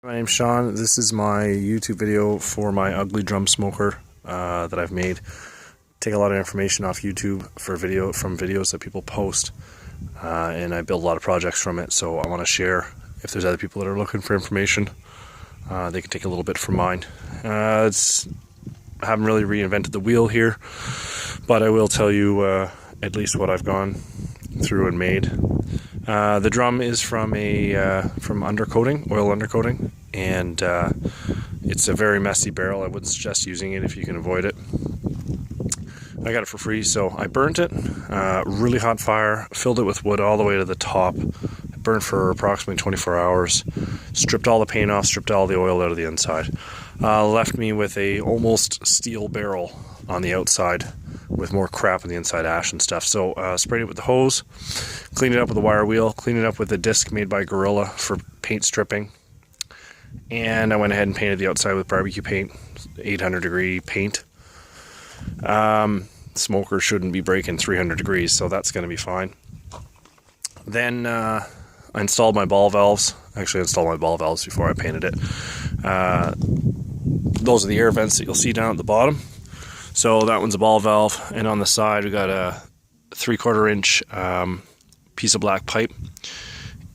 My name's Sean. This is my YouTube video for my ugly drum smoker that I've made. Take a lot of information off YouTube from videos that people post, and I build a lot of projects from it. So I want to share. If there's other people that are looking for information, they can take a little bit from mine. I haven't really reinvented the wheel here, but I will tell you at least what I've gone through and made. The drum is from undercoating, oil undercoating, and it's a very messy barrel. I wouldn't suggest using it if you can avoid it. I got it for free, so I burnt it. Really hot fire, filled it with wood all the way to the top. It burned for approximately 24 hours. Stripped all the paint off, stripped all the oil out of the inside. Left me with a almost steel barrel on the outside, with more crap on the inside, ash and stuff. So sprayed it with the hose, cleaned it up with a wire wheel, cleaned it up with a disc made by Gorilla for paint stripping, and I went ahead and painted the outside with barbecue paint, 800 degree paint. Smoker shouldn't be breaking 300 degrees, so that's going to be fine. Then I installed my ball valves. Actually, I installed my ball valves before I painted it. Those are the air vents that you'll see down at the bottom. So that one's a ball valve, and on the side we got a 3/4 inch piece of black pipe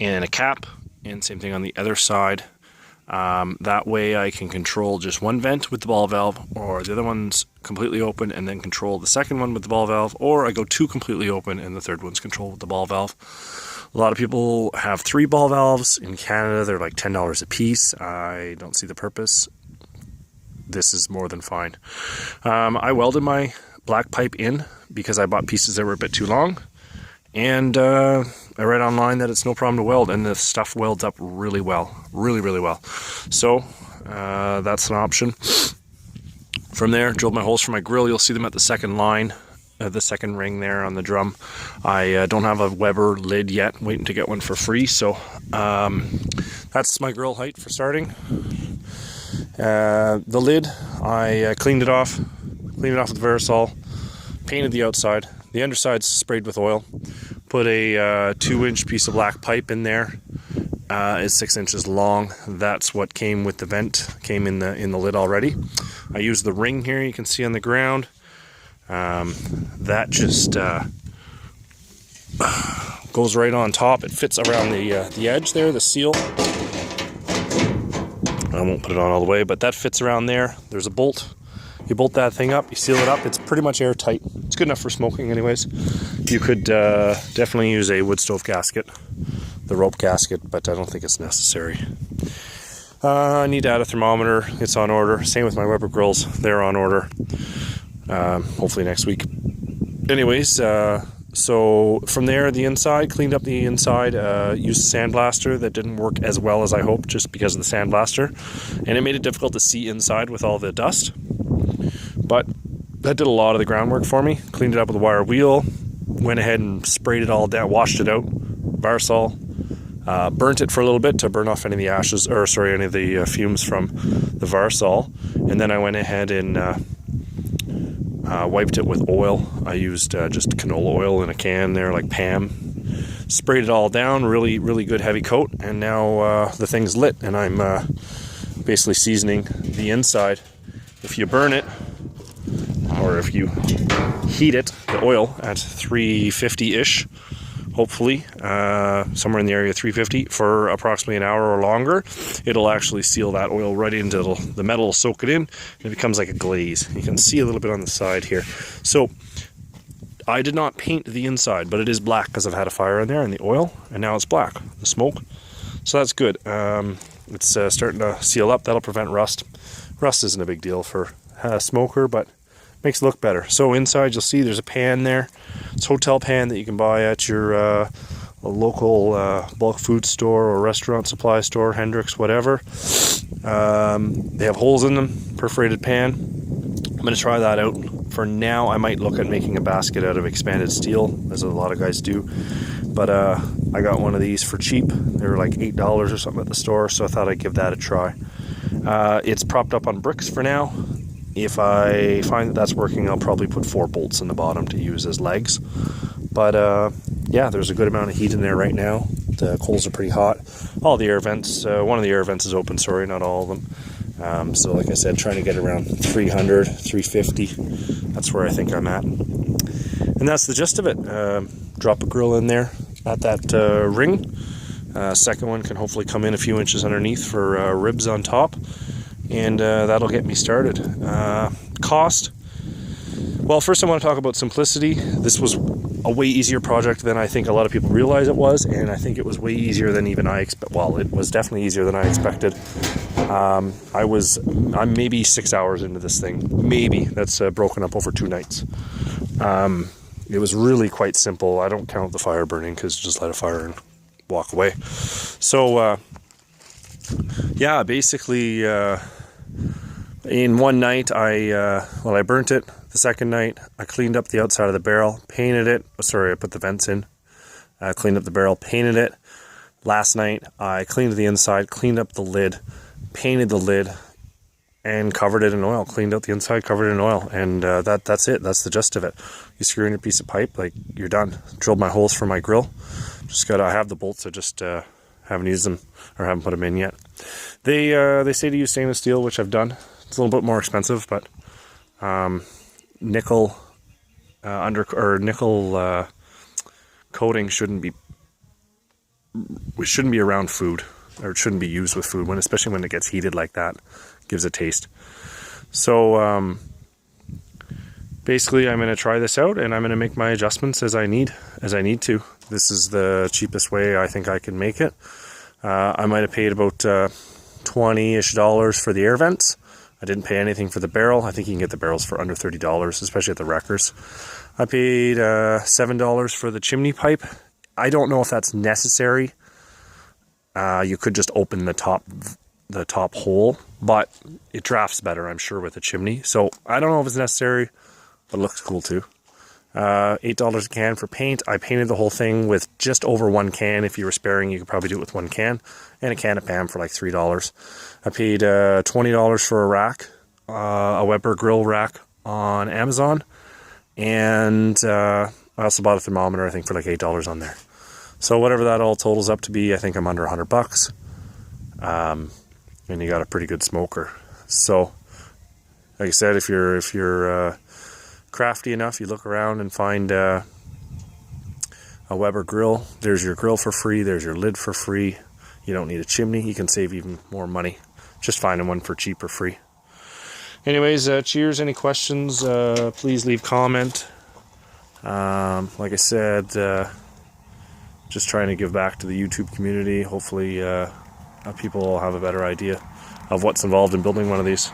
and a cap, and same thing on the other side. That way I can control just one vent with the ball valve, or the other one's completely open and then control the second one with the ball valve, or I go two completely open and the third one's controlled with the ball valve. A lot of people have 3 ball valves. In Canada they're like $10 a piece. I don't see the purpose. This is more than fine. I welded my black pipe in because I bought pieces that were a bit too long, and I read online that it's no problem to weld, and the stuff welds up really well, really well. So that's an option. From there, drilled my holes for my grill. You'll see them at the second line, the second ring there on the drum. I don't have a Weber lid yet, waiting to get one for free. So that's my grill height for starting. The lid, I cleaned it off with Verisol, painted the outside. The underside's sprayed with oil. Put a 2-inch piece of black pipe in there. It's 6 inches long. That's what came with the vent, came in the lid already. I used the ring here you can see on the ground. That just goes right on top. It fits around the edge there, the seal. I won't put it on all the way, but that fits around there. There's a bolt. You bolt that thing up, you seal it up. It's pretty much airtight. It's good enough for smoking anyways. You could definitely use a wood stove gasket, the rope gasket, but I don't think it's necessary. I need to add a thermometer. It's on order. Same with my Weber grills. They're on order. Hopefully next week. Anyways, so from there, the inside, cleaned up the inside, used a sandblaster that didn't work as well as I hoped just because of the sandblaster, and it made it difficult to see inside with all the dust. But that did a lot of the groundwork for me. Cleaned it up with a wire wheel, went ahead and sprayed it all down, washed it out, Varsol, burnt it for a little bit to burn off any of the ashes, or sorry, any of the fumes from the Varsol, and then I went ahead and wiped it with oil. I used just canola oil in a can there, like Pam. Sprayed it all down, really good heavy coat, and now the thing's lit, and I'm basically seasoning the inside. If you burn it, or if you heat it, the oil at 350-ish, hopefully, somewhere in the area of 350 for approximately an hour or longer, it'll actually seal that oil right into the metal, will soak it in, and it becomes like a glaze. You can see a little bit on the side here. So I did not paint the inside, but it is black because I've had a fire in there and the oil, and now it's black, the smoke. So that's good. It's starting to seal up. That'll prevent rust. Rust isn't a big deal for a smoker, but makes it look better. So inside you'll see there's a pan there. It's a hotel pan that you can buy at your local bulk food store or restaurant supply store, Hendricks, whatever. They have holes in them, perforated pan. I'm going to try that out. For now, I might look at making a basket out of expanded steel, as a lot of guys do. But I got one of these for cheap. They were like $8 or something at the store, so I thought I'd give that a try. It's propped up on bricks for now. If I find that that's working, I'll probably put 4 bolts in the bottom to use as legs. But yeah, there's a good amount of heat in there right now. The coals are pretty hot. all the air vents. One of the air vents is open, sorry, not all of them. So like I said, trying to get around 300, 350. That's where I think I'm at. And that's the gist of it. Drop a grill in there at that ring. Second one can hopefully come in a few inches underneath for ribs on top. And that'll get me started. Cost. Well, first I want to talk about simplicity. This was a way easier project than I think a lot of people realize it was, and I think it was way easier than even I expected. Well, it was definitely easier than I expected. I'm maybe 6 hours into this thing. Maybe. That's broken up over 2 nights. It was really quite simple. I don't count the fire burning because just light a fire and walk away. So, yeah, basically, in one night, I burnt it. The second night, I cleaned up the outside of the barrel, painted it. Sorry, I put the vents in. Cleaned up the barrel, painted it. Last night, I cleaned the inside, cleaned up the lid, painted the lid, and covered it in oil. Cleaned out the inside, covered it in oil, and that's it. That's the gist of it. You screw in a piece of pipe, like, you're done. Drilled my holes for my grill. I have the bolts. I just haven't used them or haven't put them in yet. They say to use stainless steel, which I've done. It's a little bit more expensive, but nickel nickel coating shouldn't be around food, or it shouldn't be used with food, especially when it gets heated like that. It gives a taste. So basically, I'm going to try this out, and I'm going to make my adjustments as I need to. This is the cheapest way I think I can make it. I might have paid about $20-ish for the air vents. I didn't pay anything for the barrel. I think you can get the barrels for under $30, especially at the wreckers. I paid $7 for the chimney pipe. I don't know if that's necessary. You could just open the top hole, but it drafts better, I'm sure, with a chimney. So I don't know if it's necessary, but it looks cool too. $8 a can for paint. I painted the whole thing with just over 1 can. If you were sparing, you could probably do it with 1 can. And a can of PAM for like $3. I paid $20 for a rack, a Weber grill rack on Amazon. And I also bought a thermometer, I think, for like $8 on there. So whatever that all totals up to be, I think I'm under $100. And you got a pretty good smoker. So, like I said, if you're crafty enough, you look around and find a Weber grill. There's your grill for free. There's your lid for free. You don't need a chimney. You can save even more money just finding one for cheap or free. Anyways, cheers. Any questions, please leave comment. Like I said, just trying to give back to the YouTube community. Hopefully people will have a better idea of what's involved in building one of these.